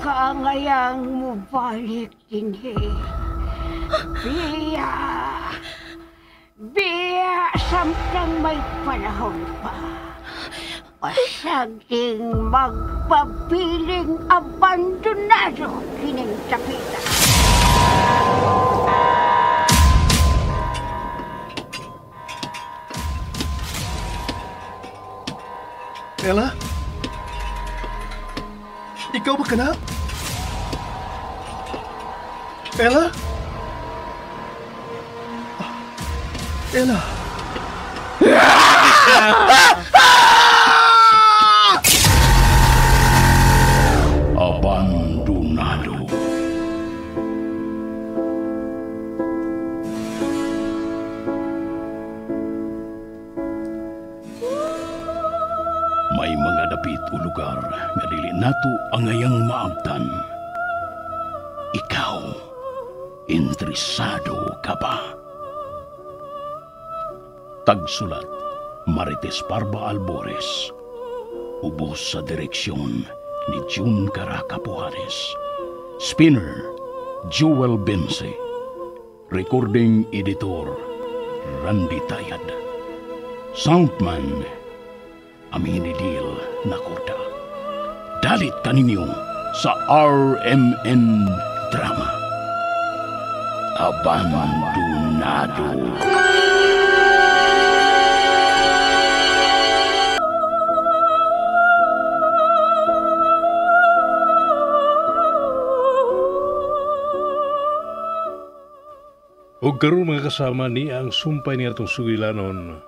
kaangayang mubalik dinhi. Biya! Biya! Samtang may panahon pa. Pasaging magpabiling abandonado kining tapitan. Ella? Ikaw ba ka na? Ella? Ella? Abandonado. May mga dapit o lugar nga dili nato angayang maabtan. Ikaw, interesado ka ba? Tagsulat, Marites Parba Albores. Ubos sa direksyon ni June Caraca Pujares. Spinner, Jewel Bense. Recording Editor, Randy Tayad. Soundman, Aminidil Nakorda. Dalit kaninyo sa RMN Drama. Abandonado. O karon mga kasama ni ang sumpay niya itong sugilanon,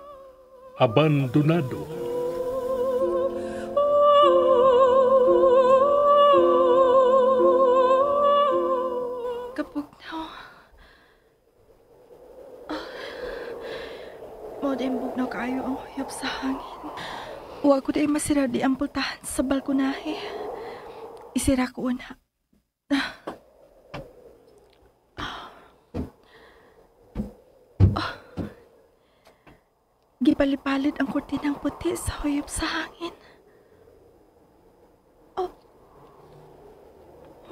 Abandonado. Kapugnaw. Modem bugnaw kayo ang huyop sa hangin. Wa ko day masira di ang pultahan sa balkonahe. Isira ko una. Gipalipalid ang kurtinang puti sa huyop sa hangin. Oh,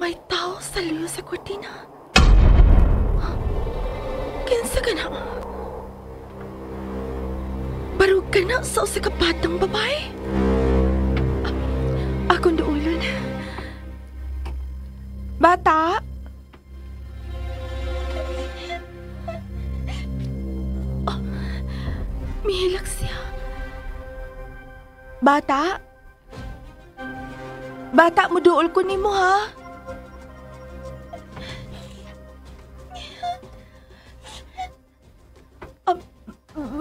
may tao sa luyo sa kurtina. Kinsa ka na? Barug ka na sa usikapatang babae? Akong duulon. Bata? Mihilak siya. Bata? Bata, muduol ko ni mo, ha?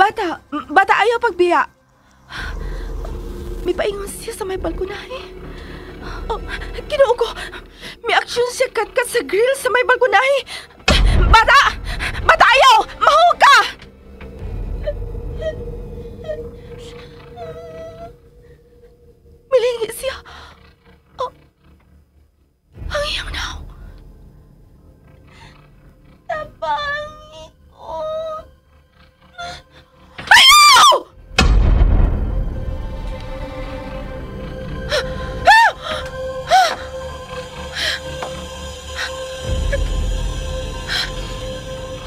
Bata, ayaw pagbiya. May paingon siya sa may balkonahe. Oh, kinuo ko. May aksyon siya kat-kat sa grill sa may balkonahe. Bata! Bata, ayaw! Mahug ka! Milingi siya. Oh. Ang iyang now. Tabangi ko. Ayaw!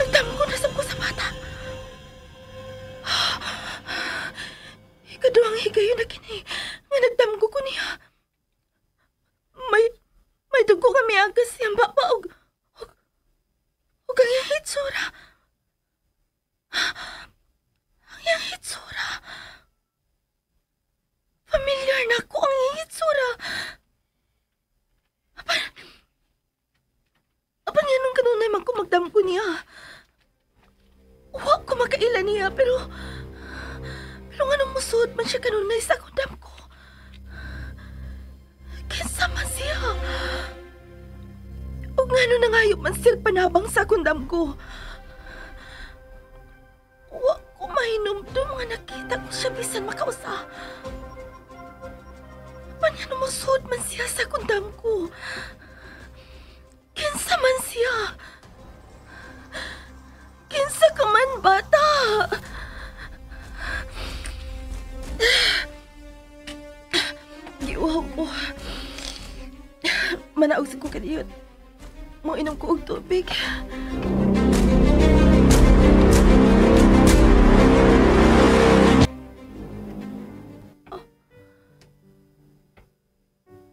Nagdamo ko na ko sa bata. Ikaduhang higayon na kini. Nga nagdamgo ko niya. May dugo kami agas siyang baba og ang iyang hitsura. Ang iyang hitsura. Familiar na ko ang iyang hitsura. Apan yan nung kanunay man ko magdamgo niya. Huwag ko makaila niya pero nga nung musod man siya kanunay sa akong damgo. Kinsa man siya. O nga nung nangayop man siya panabang sa akong damgo. Huwag ko mahinumdum nga nakita ko siya bisan makausa. Panya nung musod man siya sa akong damgo. Kinsa man siya. Kinsa ka man, bata. Giwaw ko. Manaog sa ko kadiyot. Mo inom ko og tubig.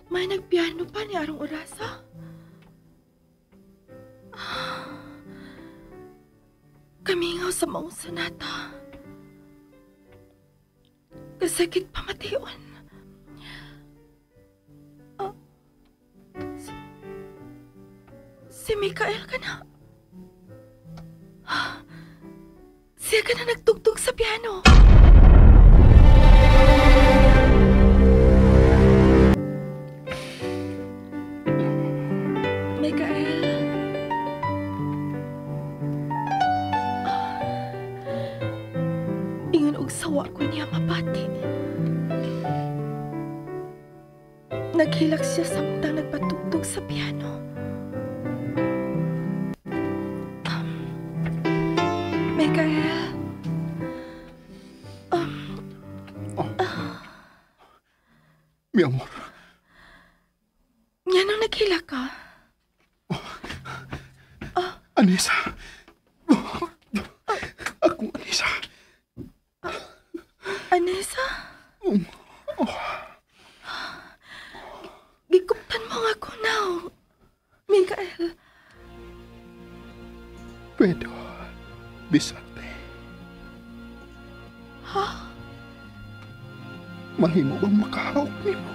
May nagpiano pa ni arong orasa. Kamingaw sa maong sonata. Kasakit pa mation. Si Mikael ka na. Siya ka na nagtugtog sa piano. Mikael. Ingon og sawa ko niya mapati. Naghilak siya samtang nagpatugtog sa piano. Mikael. Mi amor. Yan ang naghilak ka. Anissa. Akong Anissa. Anessa? Gikuptan mo nga ko now. Mikael. Pedro. Bisante. Ha? Mahimo bang makahawak ni mo?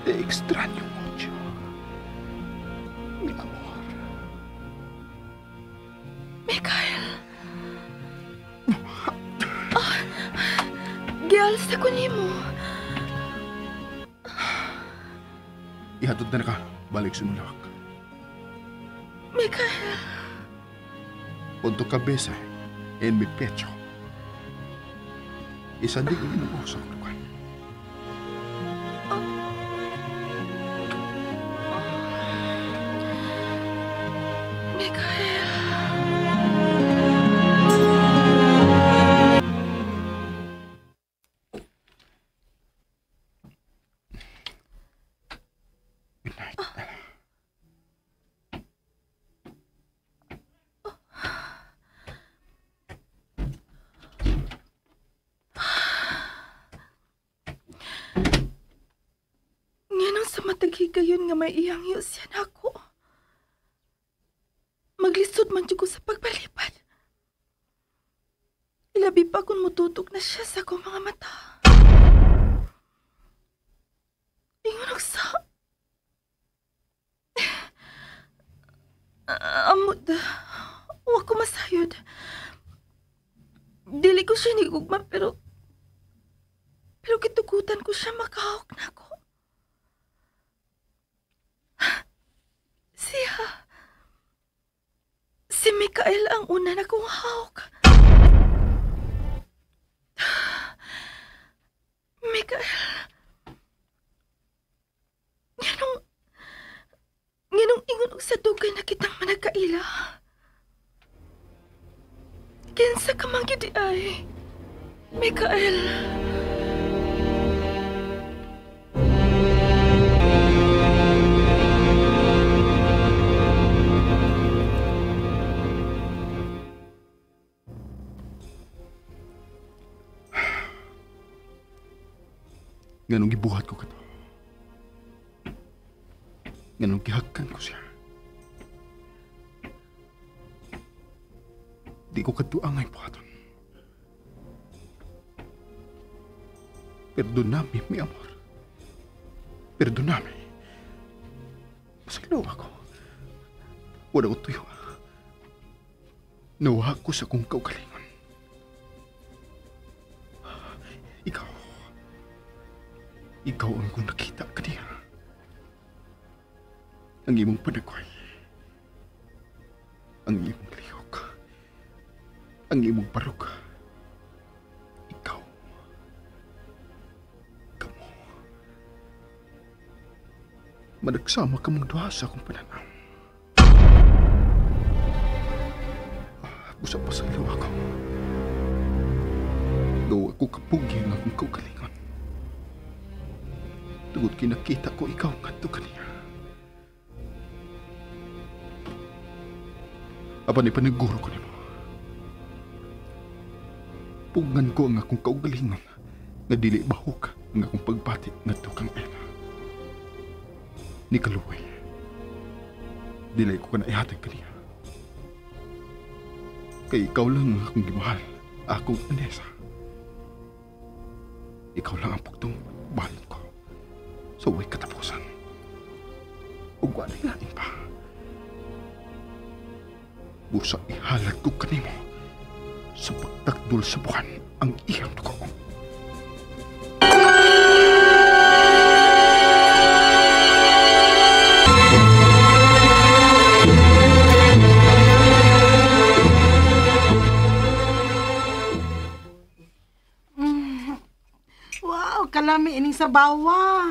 Te extraño mucho. Mi amor. Mikael. Gialsa ko nimo. Ihatod na ka. Balik sa mulawak. Mikael. Punto cabeza en mi pecho. Isa din yung inuusok ko. Gayon nga may iyangyo siya na ako. Maglisod man ko sa pagbalipad. Ilabi pa kung mututok na siya sa akong mga mata. Ingon og sa... Amod, huwag ko masayod. Dili ko siya nigugma pero kitukutan ko siya makahawak na ako. Si Mikael ang una na kong hawak. Mikael. Nganong ingon og sa dugay na kitang managkaila. Kinsa ka man gyud ay. Mikael. Nganong gibuhat ko kato. Nganong gihagkan ko siya. Di ko katuangay buhaton. Perdoname, mi amor. Perdoname. Masilo ako. Wala ko tuyo. Nawa ko sa kong kaugalingon. Ikaw ang kung nakita ka niya. Ang imong panagway. Ang imong lihok. Ang imong parok. Ikaw. Kamo. managsama ka mong duha sa akong pananaw. Busa pa sa liwa ko. Gawa ko kapugi ng akong kaugalingon. Tungod kinakita ko ikaw ngadto kaniya. Apan ipaniguro ko nimo. Pugngan ko ang akong kaugalingon nga dili bahok ang akong pagbati ngadto kang Ella. Ni kaluoy. Dili ko kana ihatag kaniya. Kay ikaw lang ang akong gimahal, akong Anessa. Ikaw lang ang pugtong balon ko sa way katapusan. Ug wala lain pa. Busa ihalad ko kanimo sa pagtakdol sa buwan ang iyang dugo. Wow, kalami ining sabawa.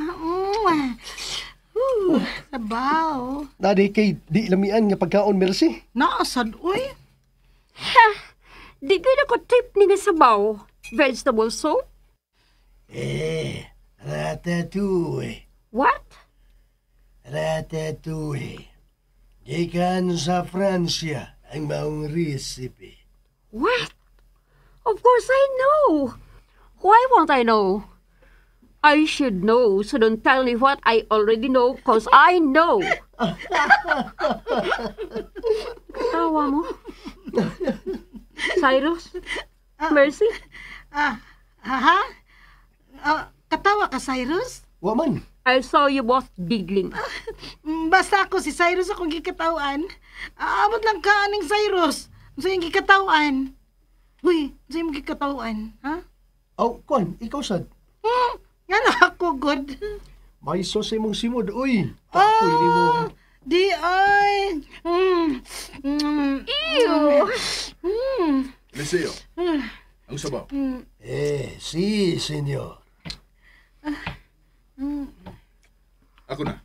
Sabaw. Nadi kay di lamian nga pagkaon, Mercy. Naasad, uy. Di gina ko tip ni nga sabaw. Vegetable soup? Ratatouille. What? Ratatouille. Gikan sa Fransya ang maong recipe. What? Of course I know. Why won't I know? I should know, so don't tell me what I already know, cause I know. Tawa mo. Cyrus? Mercy? Katawa ka, Cyrus? Waman. I saw you both giggling. Basta ako si Cyrus akong gikatawan. Amot lang ka aning Cyrus. Sa yung gikatawan. Uy, sa yung gikatawan, ha? Oh, kon, ikaw sad. Nga na ako, good. May sos imong simod, uy. Tapoy ni mo. Di ay. Ew! Eliseo, ang sabaw. Si, senyor. Ako na.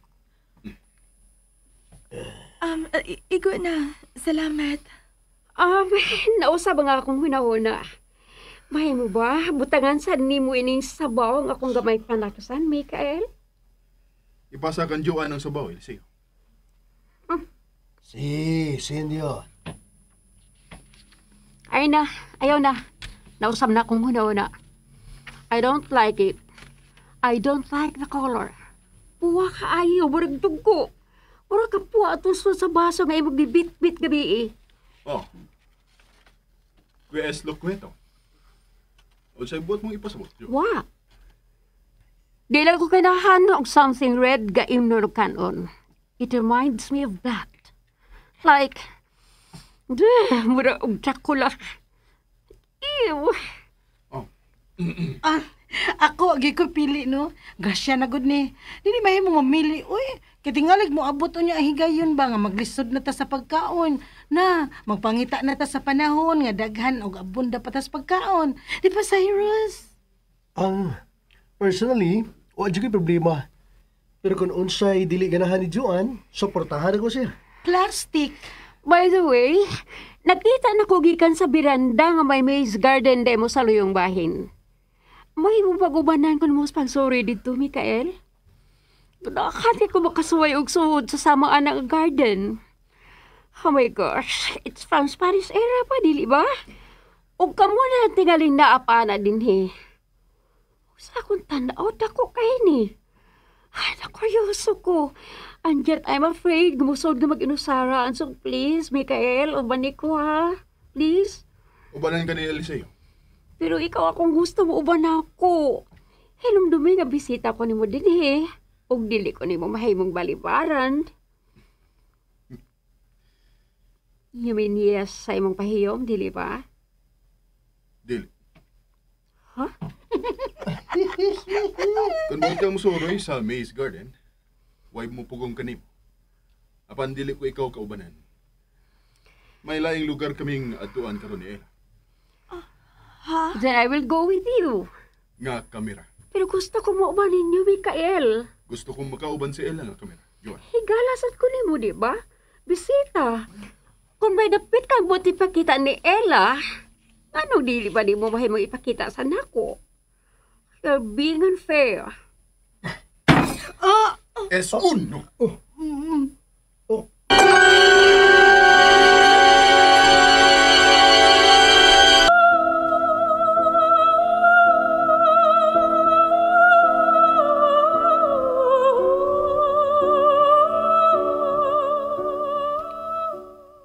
Igo na. Salamat. Nausab nga akong hunahuna. Mahay mo ba? Butangan sa ni mo ining sabaw ang akong gamay panakasan, Mikael? Ipasa kan Joan ang sabaw, Eliseo. Si, senyor. Ay na, ayaw na. Nausab na akong hunahuna. I don't like it. I don't like the color. Puwa ka ayaw, barag dugo. Mura ka puwa atusod sa baso nga imong gibit-bit gabi eh. Oh. Kuya es lo kwento. O sa'y buot mong ipasabot, Jo. Wa. Di lang ko kinahan og something red ga imno kanon. It reminds me of that. Like, mura og Dracula. Ew. Ako, agi ko pili, no? Grasya na good ni. Dili may mo mamili. Uy, katingalig mo abot niya higayon ba nga maglisod na ta sa pagkaon. Na, magpangita na ta sa panahon nga daghan og abunda pa ta sa pagkaon. Di ba, Cyrus? Personally, wa jud ko'y problema. Pero kung unsay dili ganahan ni Joan, suportahan ko siya. Plastic. By the way, nakita na ko gikan sa biranda nga may maze garden demo sa luyong bahin. May mo pag-ubanan ko mo pang sorry dito, Mikael? Nakakati ko makasuway og suod sa sama anang garden. Oh my gosh, it's from Spanish era pa, dili ba? Og kamo na tingaling naapa na din he. Sa akong tanaw, dako kayo ni. Ay, nakuryoso ko. And yet, I'm afraid gumusod na mag-inusara. So, please, Mikael, ubanin ko ha. Please. Ubanan ka ni Eliseo. Pero ikaw akong gusto mo uban ako. Hinumdumi nga bisita ko ni mo din eh. Ug dili ko ni mo mahimong balibaran. You mean yes sa imong pahiyom, dili ba? Dili. Huh? Kung doon ka musuroy sa Maze Garden, why mo pugong kanimo. Apan dili ko ikaw kaubanan. May laing lugar kaming atuan karon ni Ella. Then I will go with you. Nga kamera. Pero gusto ko mo uban ninyo, Mikael. Gusto kong makauban si Ella nga kamera. Higalasat ko nimo, di ba? Bisita. Kung may dapit kang buti ipakita ni Ella, ano dili ba di mo mahimo ipakita sa nako? You're being unfair. Es uno.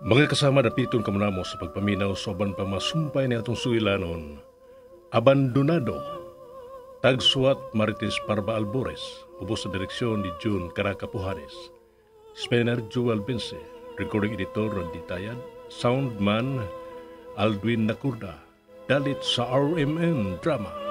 Mga kasama dapiton ka mo sa pagpaminaw sa aban pa masumpay ni atong suilanon. Abandonado. Tagsuat Marites Parba Albores. Ubos sa direksyon ni June Caraca Pujares. Spener Jewel Vince. Recording editor Randy Tayad. Soundman Aldwin Nakurda. Dalit sa RMN Drama.